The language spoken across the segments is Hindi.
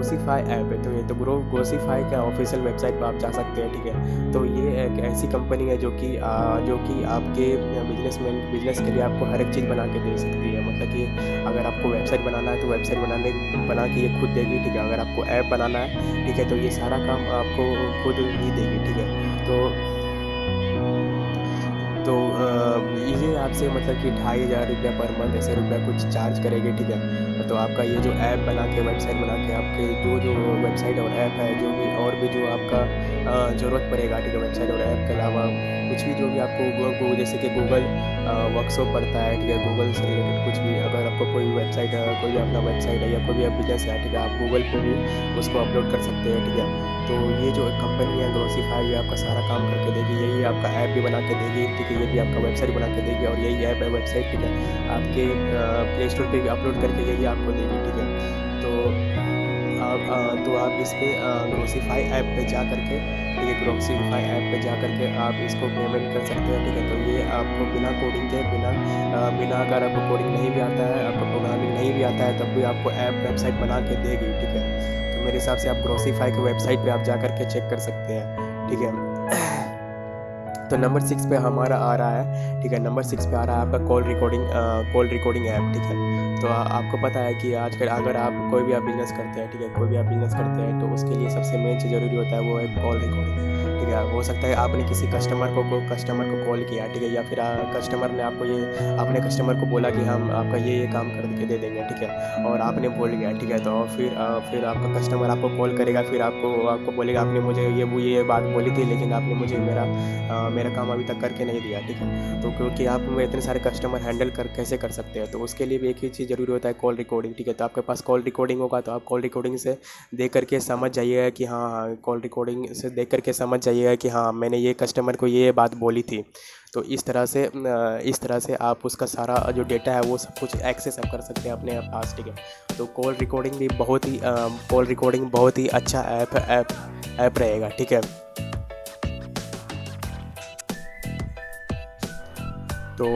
ग्रोसीफाई ऐप है, तो ये तो ग्रोसीफाई का ऑफिशियल वेबसाइट पर आप जा सकते हैं, ठीक है। तो ये एक ऐसी कंपनी है जो कि आपके बिजनेस के लिए आपको हर एक चीज़ बना के दे सकती है। मतलब कि अगर आपको वेबसाइट बनाना है तो वेबसाइट बना के ये खुद देगी, ठीक है। अगर आपको ऐप बनाना है, ठीक है, तो ये सारा काम आपको खुद ही देगी, ठीक है। तो ये आपसे मतलब कि 2500 रुपया पर मंथ ऐसे रुपया कुछ चार्ज करेगी, ठीक है। तो आपका ये जो ऐप बना के वेबसाइट बना के आपके जो वेबसाइट और ऐप है, जो भी और भी जो आपका ज़रूरत पड़ेगा, ठीक है, वेबसाइट और ऐप के अलावा कुछ भी जो भी आपको जैसे कि गूगल वर्कशॉप पड़ता है, ठीक है, गूगल से रिलेटेड कुछ भी अगर आपको कोई वेबसाइट है, कोई अपना वेबसाइट है या कोई भी बिजनेस है, ठीक है, आप गूगल पे भी उसको अपलोड कर सकते हैं, ठीक है। तो ये जो कंपनी है ग्रोसीफाई, ये आपका सारा काम करके देगी, यही आपका ऐप भी बना के देगी, ठीक है, ये भी आपका वेबसाइट बना के देगी और यही ऐप है, वेबसाइट, ठीक है, आपके प्ले स्टोर पे भी अपलोड करके यही आपको देगी, ठीक है। तो आप इस पे ग्रोसीफाई ऐप पे जा करके, ठीक है, ग्रोसीफाई ऐप पे जा करके आप इसको पेमेंट कर सकते हैं, ठीक है। तो ये आपको बिना कोडिंग के बिना अगर आपको कोडिंग नहीं भी आता है, आपको प्रोग्रामिंग नहीं भी आता है, तब भी आपको ऐप वेबसाइट बना के देगी, ठीक है। तो मेरे हिसाब से आप ग्रोसीफाई की वेबसाइट पे आप जा करके चेक कर सकते हैं, ठीक है। तो नंबर 6 पे हमारा आ रहा है, ठीक है, नंबर 6 पे आ रहा है आपका कॉल रिकॉर्डिंग ऐप, ठीक है। तो आपको पता है कि आजकल अगर आप कोई भी आप बिज़नेस करते हैं, ठीक है, कोई भी आप बिज़नेस करते हैं तो उसके लिए सबसे मेन चीज़ ज़रूरी होता है वो है कॉल रिकॉर्डिंग, ठीक है। हो सकता है आपने किसी कस्टमर को कॉल किया, ठीक है, या फिर कस्टमर ने आपने कस्टमर को बोला कि हम आपका ये काम करके दे देंगे, ठीक है, और आपने बोल गया, ठीक है। तो फिर आपका कस्टमर आपको कॉल करेगा, फिर आपको बोलेगा आपने मुझे ये बात बोली थी लेकिन आपने मुझे मेरा काम अभी तक करके नहीं दिया, ठीक है। तो क्योंकि आप इतने सारे कस्टमर हैंडल कैसे कर सकते हैं, तो उसके लिए भी एक ही चीज़ ज़रूरी होता है, कॉल रिकॉर्डिंग, ठीक है। तो आपके पास कॉल रिकॉर्डिंग होगा तो आप कॉल रिकॉर्डिंग से देख करके समझ जाइएगा कि हाँ, कॉल रिकॉर्डिंग से देख करके समझ जाइएगा कि हाँ, मैंने ये कस्टमर को ये बात बोली थी। तो इस तरह से आप उसका सारा जो डेटा है वो सब कुछ एक्सेस आप कर सकते हैं अपने पास, ठीक है। तो कॉल रिकॉर्डिंग बहुत ही अच्छा ऐप रहेगा, ठीक है। तो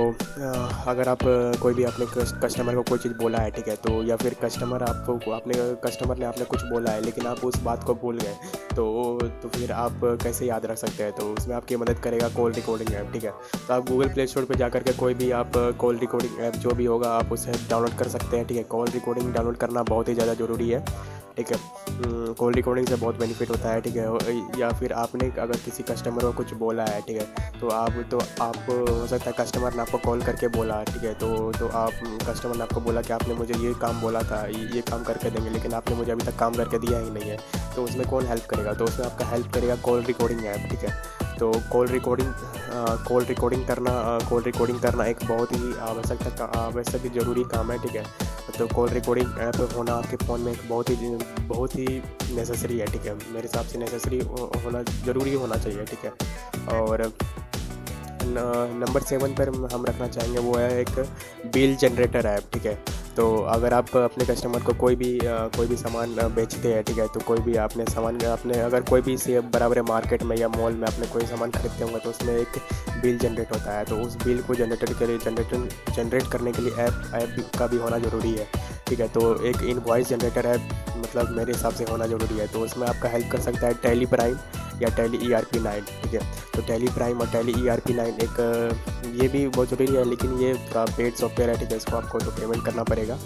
अगर आप कोई भी अपने कस्टमर को कोई चीज़ बोला है, ठीक है, तो या फिर कस्टमर ने आपने कुछ बोला है लेकिन आप उस बात को भूल गए, तो फिर आप कैसे याद रख सकते हैं। तो उसमें आपकी मदद करेगा कॉल रिकॉर्डिंग ऐप, ठीक है। तो आप गूगल प्ले स्टोर पे जा करके कोई भी आप कॉल रिकॉर्डिंग ऐप जो भी होगा आप उसे डाउनलोड कर सकते हैं, ठीक है। कॉल रिकॉर्डिंग डाउनलोड करना बहुत ही ज़्यादा ज़रूरी है, ठीक है। कॉल रिकॉर्डिंग से बहुत बेनिफिट होता है, ठीक है। या फिर आपने अगर किसी कस्टमर को कुछ बोला है, ठीक है, तो आप हो सकता है कस्टमर ने आपको कॉल करके बोला, ठीक है, तो आप कस्टमर ने आपको बोला कि आपने मुझे ये काम बोला था, ये काम करके देंगे, लेकिन आपने मुझे अभी तक काम करके दिया ही नहीं है। तो उसमें कौन हेल्प करेगा? तो उसमें आपका हेल्प करेगा कॉल रिकॉर्डिंग ऐप, ठीक है। तो कॉल रिकॉर्डिंग करना एक बहुत ही आवश्यक ज़रूरी काम है, ठीक है। तो कॉल रिकॉर्डिंग ऐप होना आपके फ़ोन में एक बहुत ही नेसेसरी है, ठीक है। मेरे हिसाब से नेसेसरी होना ज़रूरी होना चाहिए, ठीक है। और नंबर 7 पर हम रखना चाहेंगे वो है एक बिल जनरेटर ऐप, ठीक है। तो अगर आप अपने कस्टमर को कोई भी सामान बेचते हैं, ठीक है, तो कोई भी आपने अगर कोई भी से बराबर मार्केट में या मॉल में आपने कोई सामान खरीदते होंगे तो उसमें एक बिल जनरेट होता है। तो उस बिल को जनरेट करने के लिए ऐप का भी होना ज़रूरी है, ठीक है। तो एक इनवॉइस जनरेटर ऐप मतलब मेरे हिसाब से होना ज़रूरी है। तो उसमें आपका हेल्प कर सकता है टैली प्राइम या टैली ERP9, ठीक है। तो टैली प्राइम और टैली ERP9 ये भी बहुत ज़रूरी है, लेकिन ये पेड सॉफ्टवेयर है, ठीक है। इसको आपको तो पेमेंट करना पड़ेगा,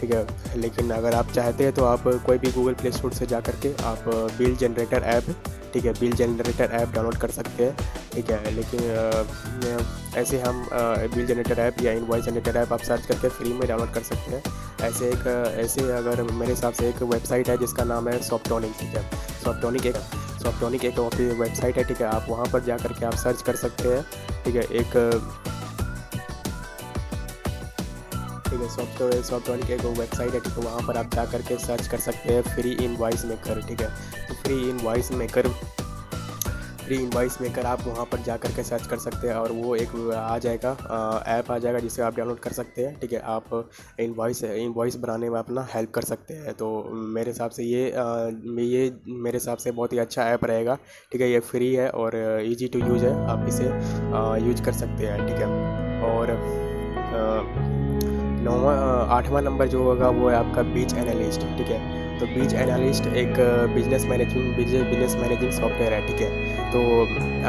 ठीक है। लेकिन अगर आप चाहते हैं तो आप कोई भी गूगल प्ले स्टोर से जा करके आप बिल जनरेटर ऐप, ठीक है, बिल जनरेटर ऐप डाउनलोड कर सकते हैं, ठीक है। लेकिन ऐसे हम बिल जनरेटर ऐप या इनवॉइस जनरेटर ऐप आप सर्च करके फ्री में डाउनलोड कर सकते हैं। ऐसे अगर मेरे हिसाब से एक वेबसाइट है जिसका नाम है सॉफ्टोनिक, ठीक है। सॉफ्टोनिक एक वेबसाइट है, ठीक है। आप वहाँ पर जा करके आप सर्च कर सकते हैं, ठीक है। सॉफ्टोनिक एक वेबसाइट है, ठीक है। वहाँ पर आप जा करके सर्च कर सकते हैं फ्री इनवॉइस मेकर, ठीक है। तो फ्री इनवॉइस मेकर आप वहाँ पर जा करके सर्च कर सकते हैं और वो एक ऐप आ जाएगा जिसे आप डाउनलोड कर सकते हैं, ठीक है। आप इनवॉइस बनाने में अपना हेल्प कर सकते हैं। तो मेरे हिसाब से ये मेरे हिसाब से बहुत ही अच्छा ऐप रहेगा, ठीक है। ये फ्री है और ईजी टू यूज़ है, आप इसे यूज कर सकते हैं, ठीक है। और 8वां नंबर जो होगा वो है आपका बीच एनालिस्ट, ठीक है। तो बीच एनालिस्ट एक बिजनेस मैनेजिंग सॉफ्टवेयर है, ठीक है। तो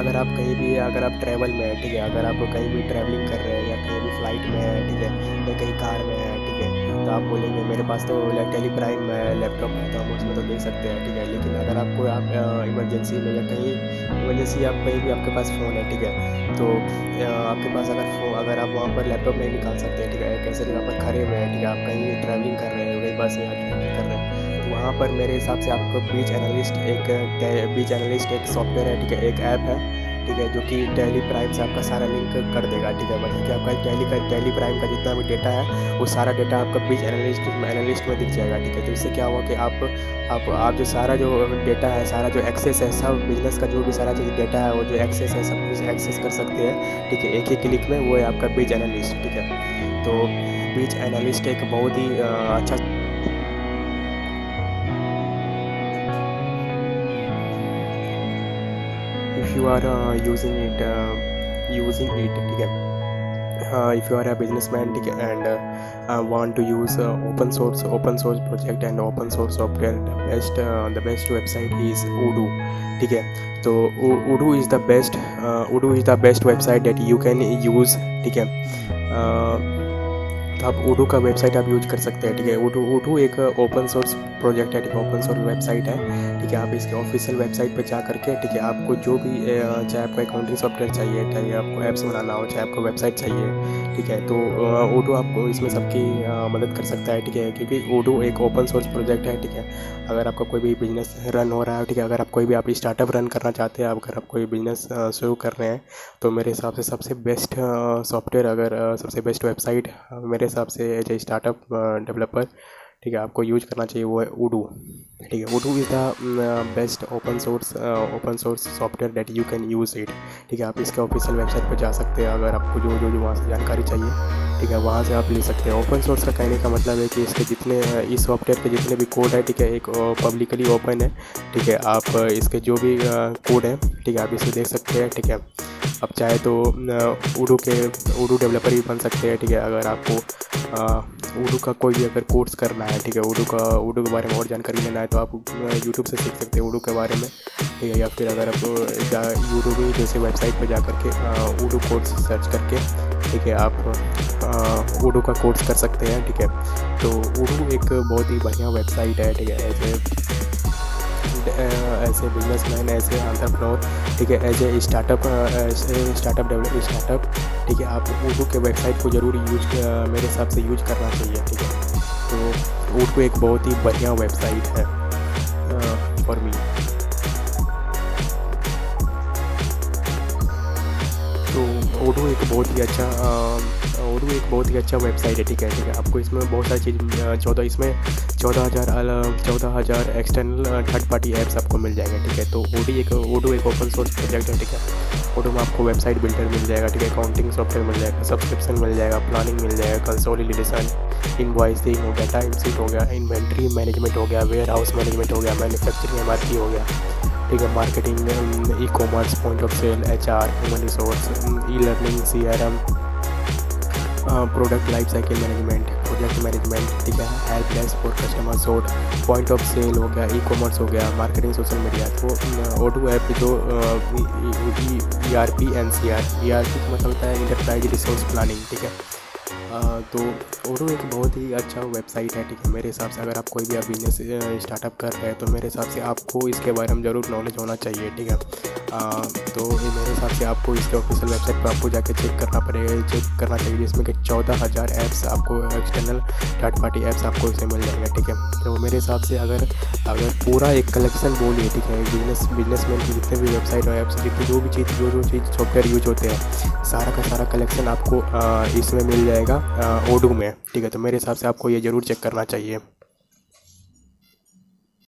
अगर आप कहीं भी, अगर आप ट्रैवल में है, ठीक है, अगर आप कहीं भी ट्रैवलिंग कर रहे हैं या कहीं भी फ्लाइट में है, ठीक है, या कहीं कार में है, ठीक है, तो आप बोलेंगे मेरे पास तो टेली प्राइम लैपटॉप है तो हम उसमें तो देख सकते हैं, ठीक है। लेकिन अगर आपको इमरजेंसी में या कहीं इमरजेंसी, आप कहीं भी आपके पास फ़ोन है, ठीक है, तो आपके पास अगर आप वहाँ पर लैपटॉप नहीं निकाल सकते, ठीक है, कैसे जगह पर खड़े हुए हैं, ठीक है, आप कहीं ट्रैवलिंग कर रहे हैं, कहीं बस या ट्रैवलिंग कर रहे हैं, तो वहाँ पर मेरे हिसाब से आपको बीच एनालिस्ट एक सॉफ्टवेयर है, ठीक है, एक ऐप है, ठीक है, जो कि टैली प्राइम से आपका सारा लिंक कर देगा, ठीक है। मतलब कि आपका टैली प्राइम का जितना भी डेटा है वो सारा डेटा आपका बीच एनालिस्ट में दिख जाएगा, ठीक है। तो इससे क्या हुआ कि आप जो सारा जो डेटा है, सारा जो एक्सेस है, सब बिजनेस का जो भी सारा चीज़ डेटा है, वो जो एक्सेस है, सब कुछ एक्सेस कर सकते हैं, ठीक है, एक ही क्लिक में। वो है आपका बीच एनालिस्ट, ठीक है। तो बीच एनालिस्ट एक बहुत ही अच्छा, if you are using it, ठीक है, if you are a businessman, ठीक है, and want to use open source project and open source software, the best website is Odoo, ठीक है। तो Odoo is the best website that you can use, ठीक है। तो आप Odoo का वेबसाइट आप यूज कर सकते हैं, ठीक है। Odoo एक ओपन सोर्स प्रोजेक्ट है, ठीक है, ओपन सोर्स वेबसाइट है, ठीक है। आप इसके ऑफिशियल वेबसाइट पर जा करके, ठीक है, आपको जो भी चाहे आपको अकाउंटिंग सॉफ्टवेयर चाहिए, चाहे आपको ऐप्स बनाना हो, चाहे आपको वेबसाइट चाहिए, ठीक है, तो Odoo आपको इसमें सबकी मदद कर सकता है, ठीक है, क्योंकि Odoo एक ओपन सोर्स प्रोजेक्ट है, ठीक है। अगर आपका कोई भी बिजनेस रन हो रहा है, ठीक है, अगर आप कोई भी आप स्टार्टअप रन करना चाहते हैं, अगर आप कोई बिजनेस शुरू कर रहे हैं, तो मेरे हिसाब से सबसे बेस्ट सॉफ्टवेयर, अगर सबसे बेस्ट वेबसाइट मेरे हिसाब से एज ए स्टार्टअप डेवलपर, ठीक है, आपको यूज करना चाहिए, वो है Odoo, ठीक है। Odoo is the best open source software that you can use it, ठीक है। आप इसके ऑफिशियल वेबसाइट पर जा सकते हैं, अगर आपको जो वहाँ से जानकारी चाहिए, ठीक है, वहाँ से आप ले सकते हैं। ओपन सोर्स का कहने का मतलब है कि इसके जितने इस सॉफ्टवेयर के जितने भी कोड है, ठीक है, एक पब्लिकली ओपन है, ठीक है। आप इसके जो भी कोड है, ठीक है, आप इसे देख सकते हैं, ठीक है। आप चाहे तो Odoo डेवलपर भी बन सकते हैं, ठीक है। अगर आपको Odoo का कोई भी अगर कोर्स करना है, ठीक है, Odoo के बारे में और जानकारी लेना है, तो आप यूट्यूब से सीख सकते हैं Odoo के बारे में, ठीक है। या फिर अगर आप Udemy जैसे वेबसाइट पर जा करके Odoo कोर्स सर्च करके, ठीक है, आप Odoo का कोर्स कर सकते हैं, ठीक है। तो Odoo एक बहुत ही बढ़िया वेबसाइट है, ठीक है, ऐसे बिजनेसमैन, ऐसे एंटरप्रेन्योर, ठीक है, एज ए स्टार्टअप, ठीक है, आप Odoo के वेबसाइट को ज़रूर मेरे हिसाब से यूज करना चाहिए, ठीक है। तो Odoo एक बहुत ही बढ़िया वेबसाइट है फॉर मी। तो Odoo एक बहुत ही अच्छा वेबसाइट है, ठीक है, ठीक है। आपको इसमें बहुत सारी चीज़ 14,000 एक्सटर्नल थर्ड पार्टी ऐप्स आपको मिल जाएंगे, ठीक है। तो Odoo एक ओपन सोर्स प्रोजेक्ट है, ठीक है। Odoo में आपको वेबसाइट बिल्डर मिल जाएगा, ठीक है, अकाउंटिंग सॉफ्टवेयर मिल जाएगा, सब्सक्रिप्शन मिल जाएगा, प्लानिंग मिल जाएगा, कंसोलिडेशन, इनवॉइसिंग हो गया, टाइम शीट हो गया, इन्वेंट्री मैनेजमेंट हो गया, वेयर हाउस मैनेजमेंट हो गया, मैन्युफैक्चरिंग MRP हो गया, ठीक है, marketing, e-commerce, point of sale, HR, human resource, e-learning, CRM, product life cycle management, project management, ठीक है, help desk for customer support, point of sale हो गया, ई-कॉमर्स हो गया, मार्केटिंग, सोशल मीडिया। तो Odoo ऐप जो ERP NCR, ERP का मतलब होता है इंटरप्राइज रिसोर्स प्लानिंग, ठीक है। तो Odoo एक बहुत ही अच्छा वेबसाइट है, ठीक है, मेरे हिसाब से। अगर आप कोई भी बिजनेस स्टार्टअप कर रहे हैं, तो मेरे हिसाब से आपको इसके बारे में ज़रूर नॉलेज होना चाहिए, ठीक है। तो मेरे हिसाब से आपको इसके ऑफिशियल वेबसाइट पर आपको जाके चेक करना चाहिए, जिसमें कि 14,000 ऐप्स आपको, एक्सटर्नल थर्ड पार्टी ऐप्स आपको इसमें मिल जाएंगे, ठीक है। तो मेरे हिसाब से अगर पूरा एक कलेक्शन बोलिए, ठीक है, बिजनेसमैन की जितने भी वेबसाइट और ऐप्स, जितनी जो चीज़ सॉफ्टवेयर यूज होते हैं, सारा का सारा कलेक्शन आपको इसमें मिल जाएगा Odoo में, ठीक है। तो मेरे हिसाब से आपको ये ज़रूर चेक करना चाहिए।